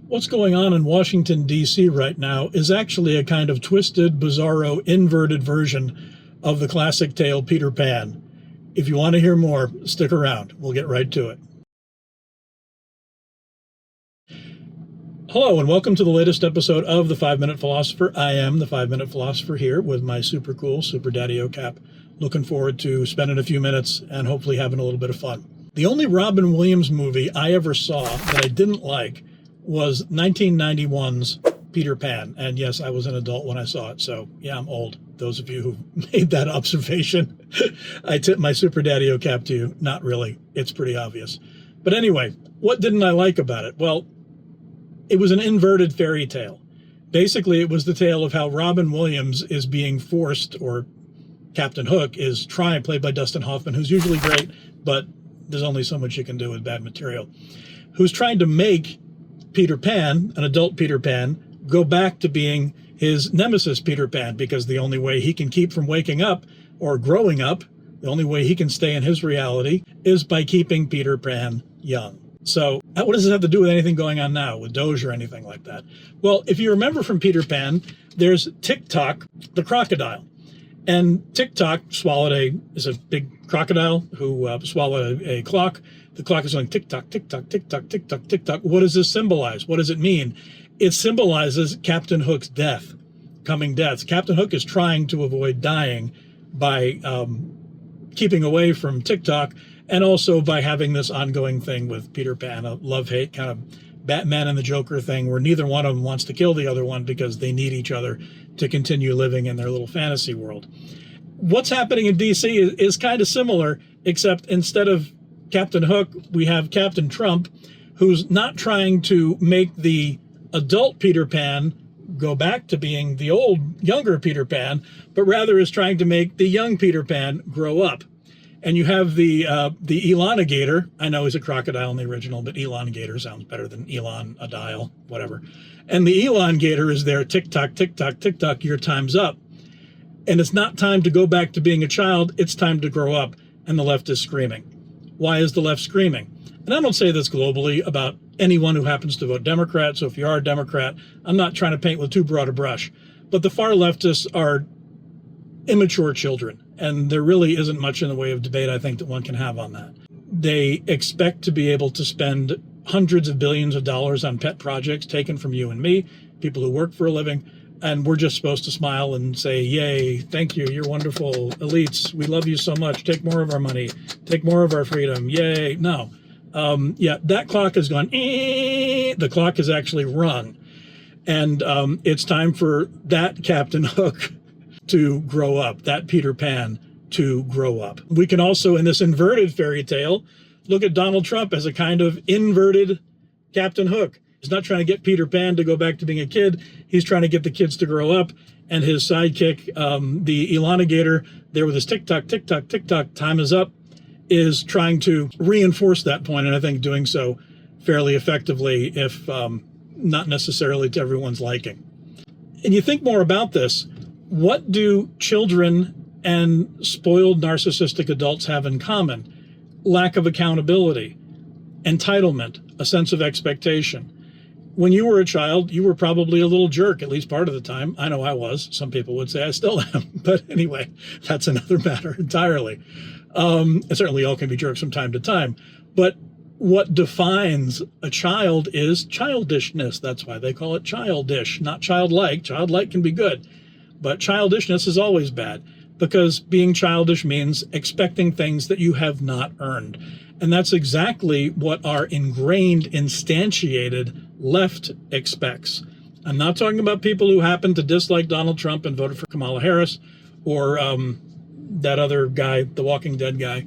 What's going on in Washington, D.C. right now is actually a kind of twisted, bizarro, inverted version of the classic tale Peter Pan. If you want to hear more, stick around. We'll get right to it. Hello, and welcome to the latest episode of The 5-Minute Philosopher. I am the 5-Minute Philosopher here with my super cool Super Daddy O-Cap. Looking forward to spending a few minutes and hopefully having a little bit of fun. The only Robin Williams movie I ever saw that I didn't like was 1991's Peter Pan. And yes, I was an adult when I saw it, so yeah, I'm old. Those of you who made that observation, I tip my Super Daddy O-Cap to you. Not really. It's pretty obvious. But anyway, what didn't I like about it? Well, it was an inverted fairy tale. Basically, it was the tale of how Robin Williams is being forced, or Captain Hook is trying, played by Dustin Hoffman, who's usually great, but there's only so much you can do with bad material, who's trying to make Peter Pan, an adult Peter Pan, go back to being his nemesis Peter Pan, because the only way he can keep from waking up or growing up, the only way he can stay in his reality is by keeping Peter Pan young. So what does it have to do with anything going on now, with DOGE or anything like that? Well, if you remember from Peter Pan, there's Tick-Tock, the crocodile. And Tick-Tock is a big crocodile who swallowed a clock. The clock is going tick-tock, tick-tock, tick-tock, tick-tock, tick-tock. What does this symbolize? What does it mean? It symbolizes Captain Hook's death, coming deaths. Captain Hook is trying to avoid dying by keeping away from Tick-Tock, and also by having this ongoing thing with Peter Pan, a love-hate kind of Batman and the Joker thing, where neither one of them wants to kill the other one because they need each other to continue living in their little fantasy world. What's happening in DC is kind of similar, except instead of Captain Hook, we have Captain Trump, who's not trying to make the adult Peter Pan go back to being the old, younger Peter Pan, but rather is trying to make the young Peter Pan grow up. And you have the Elonigator. I know he's a crocodile in the original, but Elongator sounds better than Elon, a dial, whatever. And the Elongator is there, tick-tock, tick-tock, tick-tock, your time's up. And it's not time to go back to being a child, it's time to grow up. And the left is screaming. Why is the left screaming? And I don't say this globally about anyone who happens to vote Democrat, so if you are a Democrat, I'm not trying to paint with too broad a brush. But the far leftists are immature children, and there really isn't much in the way of debate, I think, that one can have on that. They expect to be able to spend hundreds of billions of dollars on pet projects taken from you and me, people who work for a living, and we're just supposed to smile and say, yay, thank you, you're wonderful, elites, we love you so much, take more of our money, take more of our freedom, yay. No. Yeah, that clock has gone, the clock has actually rung. And it's time for that Captain Hook to grow up, that Peter Pan to grow up. We can also, in this inverted fairy tale, look at Donald Trump as a kind of inverted Captain Hook. He's not trying to get Peter Pan to go back to being a kid. He's trying to get the kids to grow up. And his sidekick, the Elonigator, there with his tick-tock, tick-tock, tick-tock, time is up, is trying to reinforce that point, and I think doing so fairly effectively, if not necessarily to everyone's liking. And you think more about this, what do children and spoiled narcissistic adults have in common? Lack of accountability, entitlement, a sense of expectation. When you were a child, you were probably a little jerk, at least part of the time. I know I was. Some people would say I still am. But anyway, that's another matter entirely. And certainly all can be jerks from time to time. But what defines a child is childishness. That's why they call it childish, not childlike. Childlike can be good. But childishness is always bad, because being childish means expecting things that you have not earned. And that's exactly what our ingrained, instantiated left expects. I'm not talking about people who happen to dislike Donald Trump and voted for Kamala Harris, or that other guy, the Walking Dead guy,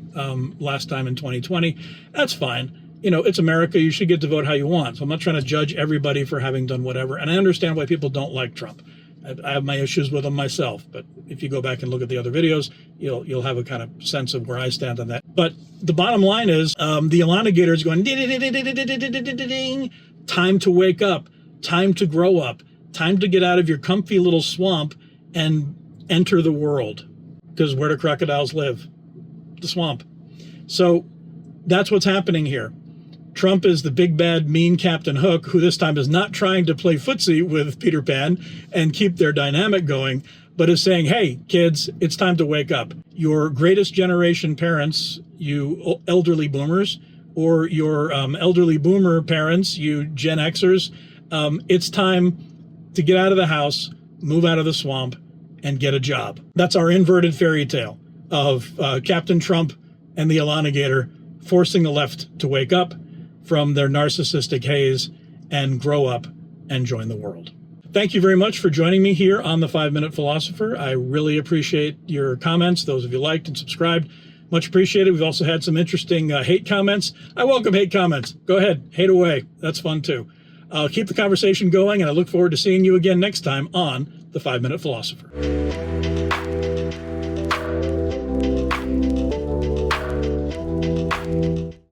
last time in 2020. That's fine. You know, it's America. You should get to vote how you want. So I'm not trying to judge everybody for having done whatever. And I understand why people don't like Trump. I have my issues with him myself, but if you go back and look at the other videos, you'll have a kind of sense of where I stand on that. But the bottom line is, the Elonigator is going, ding, time to wake up, time to grow up, time to get out of your comfy little swamp and enter the world. Because where do crocodiles live? The swamp. So that's what's happening here. Trump is the big bad mean Captain Hook, who this time is not trying to play footsie with Peter Pan and keep their dynamic going, but is saying, hey, kids, it's time to wake up. Your greatest generation parents, you elderly boomers, or your elderly boomer parents, you Gen Xers, it's time to get out of the house, move out of the swamp, and get a job. That's our inverted fairy tale of Captain Trump and the Elonigator forcing the left to wake up from their narcissistic haze and grow up and join the world. Thank you very much for joining me here on The 5-Minute Philosopher. I really appreciate your comments, those of you liked and subscribed. Much appreciated. We've also had some interesting hate comments. I welcome hate comments. Go ahead, hate away. That's fun too. Keep the conversation going, and I look forward to seeing you again next time on The 5-Minute Philosopher.